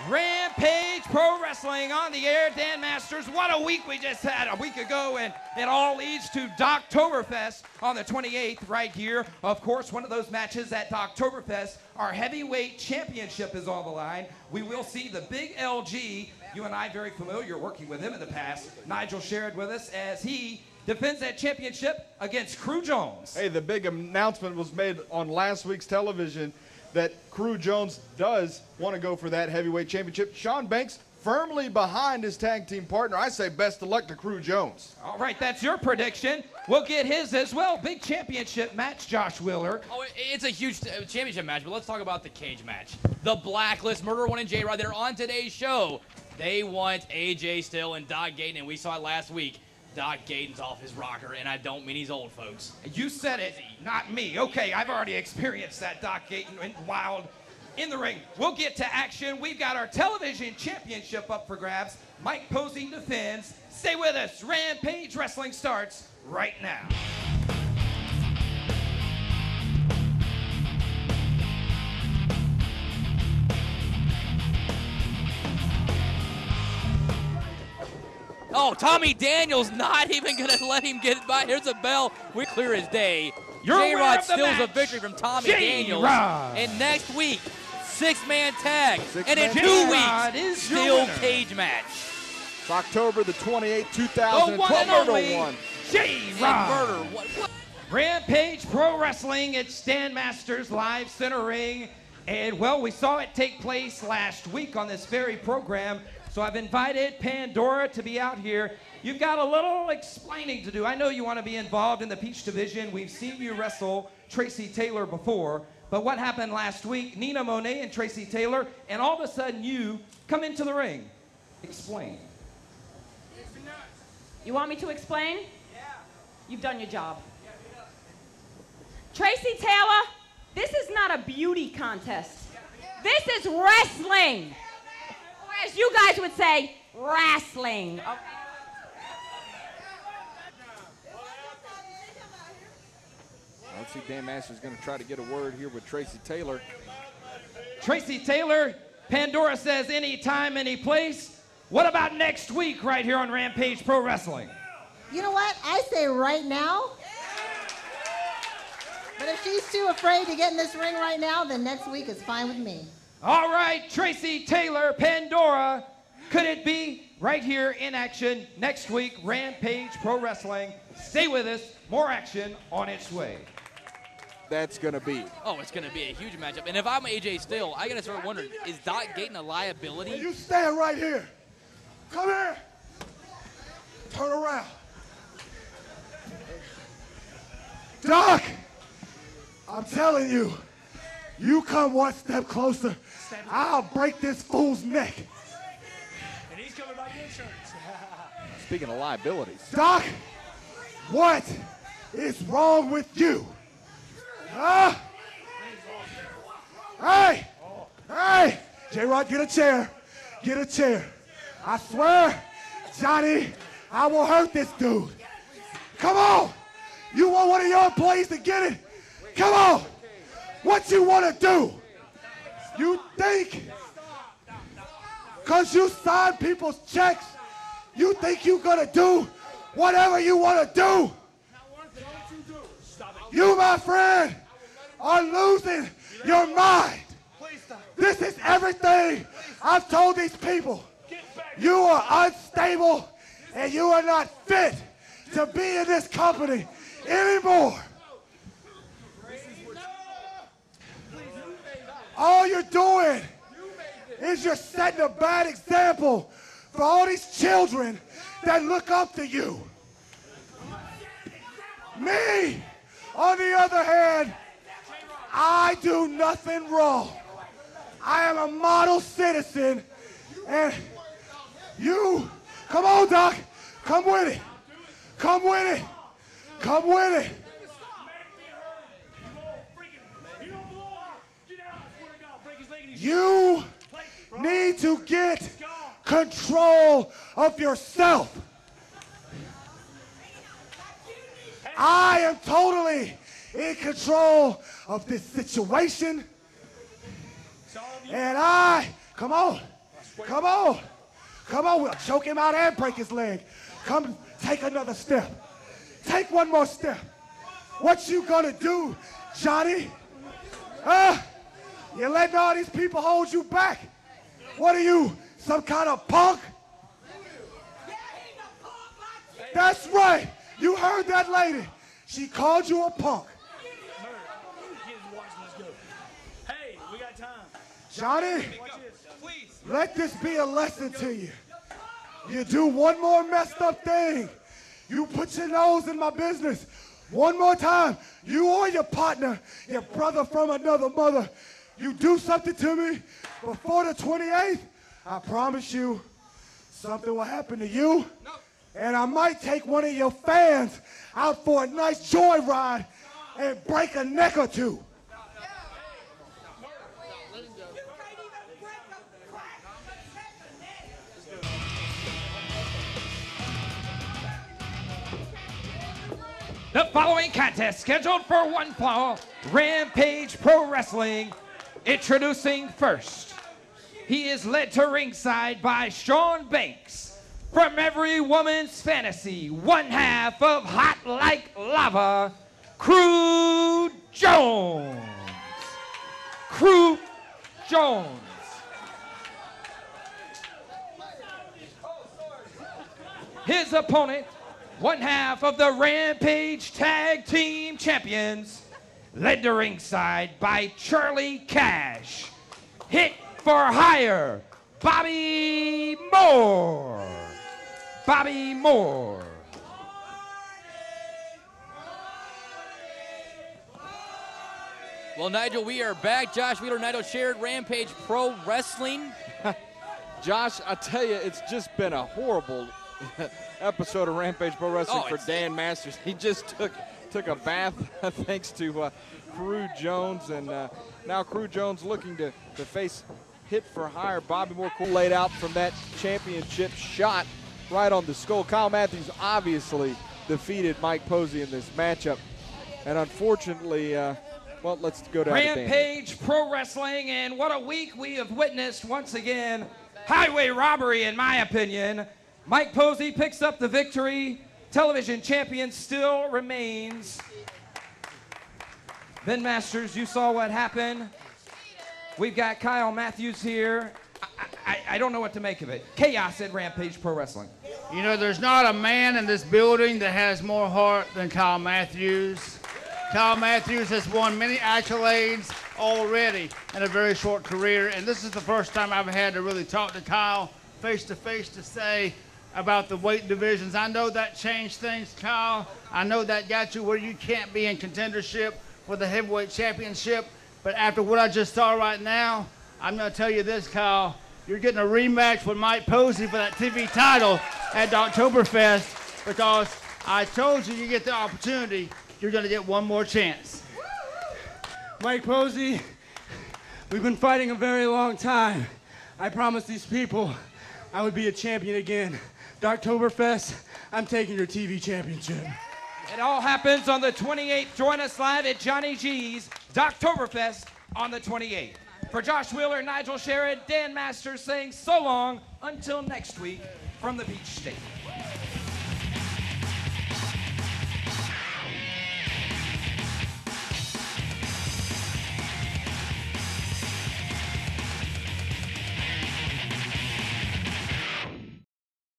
Rampage Pro Wrestling on the air. Dan Masters, what a week we just had a week ago, and it all leads to Doctoberfest on the 28th right here. Of course, one of those matches at Doctoberfest, our heavyweight championship is on the line. We will see the big LG. You and I very familiar working with him in the past. Nigel shared with us as he defends that championship against Crew Jones. Hey, the big announcement was made on last week's television that Crew Jones does want to go for that heavyweight championship. Sean Banks firmly behind his tag team partner. I say best of luck to Crew Jones. All right, that's your prediction. We'll get his as well. Big championship match, Josh Wheeler. Oh, it's a huge championship match, but let's talk about the cage match. The Blacklist, Murder One and J-Rod, they're on today's show. They want AJ Still and Doc Gayton, and we saw it last week. Doc Gayton's off his rocker, and I don't mean he's old, folks. You said it, not me. Okay, I've already experienced that. Doc Gayton went wild in the ring. We'll get to action. We've got our television championship up for grabs. Mike Posey defends. Stay with us. Rampage Wrestling starts right now. Oh, Tommy Daniels not even going to let him get by. Here's a bell. We clear as day. J-Rod steals a victory from Tommy Daniels. And next week, six-man tag. And in 2 weeks, still cage match. It's October the 28th, 2012. Murder One. J-Rod. Rampage Pro Wrestling. It's Dan Masters Live Center Ring. And, well, we saw it take place last week on this very program. So I've invited Pandora to be out here. You've got a little explaining to do. I know you want to be involved in the Peach Division. We've seen you wrestle Tracy Taylor before. But what happened last week? Nina Monet and Tracy Taylor, and all of a sudden you come into the ring. Explain. You want me to explain? Yeah. You've done your job. Tracy Taylor, this is not a beauty contest. This is wrestling. As you guys would say, wrestling. Okay. Let's see, Dan Masters is going to try to get a word here with Tracy Taylor. Tracy Taylor, Pandora says anytime, any place. What about next week right here on Rampage Pro Wrestling? You know what? I say right now. But if she's too afraid to get in this ring right now, then next week is fine with me. All right, Tracy Taylor, Pandora, could it be right here in action next week, Rampage Pro Wrestling? Stay with us, more action on its way. That's going to be. Oh, it's going to be a huge matchup. And if I'm AJ Still, I got to start wondering, is Doc Gayton a liability? Hey, you stand right here. Come here. Turn around. Doc, I'm telling you, you come one step closer, I'll break this fool's neck. And he's coming by the insurance. Speaking of liabilities. Doc, what is wrong with you? Huh? Hey! Hey! J-Rod, get a chair. Get a chair. I swear, Johnny, I will hurt this dude. Come on! You want one of your employees to get it? Come on! What you want to do? You think, because you sign people's checks, you think you're going to do whatever you want to do? You, my friend, are losing your mind. This is everything I've told these people. You are unstable and you are not fit to be in this company anymore. All you're doing is you're setting a bad example for all these children that look up to you. Me, on the other hand, I do nothing wrong. I am a model citizen, and you, come on, Doc, come with it. Come with it. Come with it. You need to get control of yourself. I am totally in control of this situation. And come on, Come on. Come on, we'll choke him out and break his leg. Come, take another step. Take one more step. What you gonna do, Johnny? You're letting all these people hold you back. What are you, some kind of punk? That's right. You heard that lady. She called you a punk. Hey, we got time. Johnny, let this be a lesson to you. You do one more messed up thing. You put your nose in my business one more time. You or your partner, your brother from another mother, you do something to me before the 28th, I promise you something will happen to you. And I might take one of your fans out for a nice joyride and break a neck or two. The following contest scheduled for one fall, Rampage Pro Wrestling. Introducing first, he is led to ringside by Shawn Banks. From every woman's fantasy, one half of Hot Like Lava, Cru Jones. Cru Jones. His opponent, one half of the Rampage Tag Team Champions, led to ringside by Charlie Cash. Hit for hire, Bobby Moore. Bobby Moore. Well, Nigel, we are back. Josh Wheeler, Nigel Sherrod, Rampage Pro Wrestling. Josh, I tell you, it's just been a horrible episode of Rampage Pro Wrestling for Dan Masters. He just took a bath thanks to Cru Jones, and now Cru Jones looking to face hit for hire Bobby Moore. Laid out from that championship shot right on the skull. Kyle Matthews obviously defeated Mike Posey in this matchup, and unfortunately, well, let's go down to Rampage Pro Wrestling, and what a week we have witnessed once again. Highway robbery, in my opinion. Mike Posey picks up the victory. Television champion still remains. Ben Masters, you saw what happened. We've got Kyle Matthews here. I don't know what to make of it. Chaos at Rampage Pro Wrestling. You know, there's not a man in this building that has more heart than Kyle Matthews. Kyle Matthews has won many accolades already in a very short career, and this is the first time I've had to really talk to Kyle face-to-face to say about the weight divisions. I know that changed things, Kyle. I know that got you where you can't be in contendership for the heavyweight championship, but after what I just saw right now, I'm going to tell you this, Kyle. You're getting a rematch with Mike Posey for that TV title at Oktoberfest, because I told you get the opportunity, you're going to get one more chance. Mike Posey, we've been fighting a very long time. I promised these people I would be a champion again. Oktoberfest, I'm taking your TV championship. It all happens on the 28th. Join us live at Johnny G's Oktoberfest on the 28th. For Josh Wheeler, Nigel Sherrod, Dan Masters saying so long until next week from the Beach State.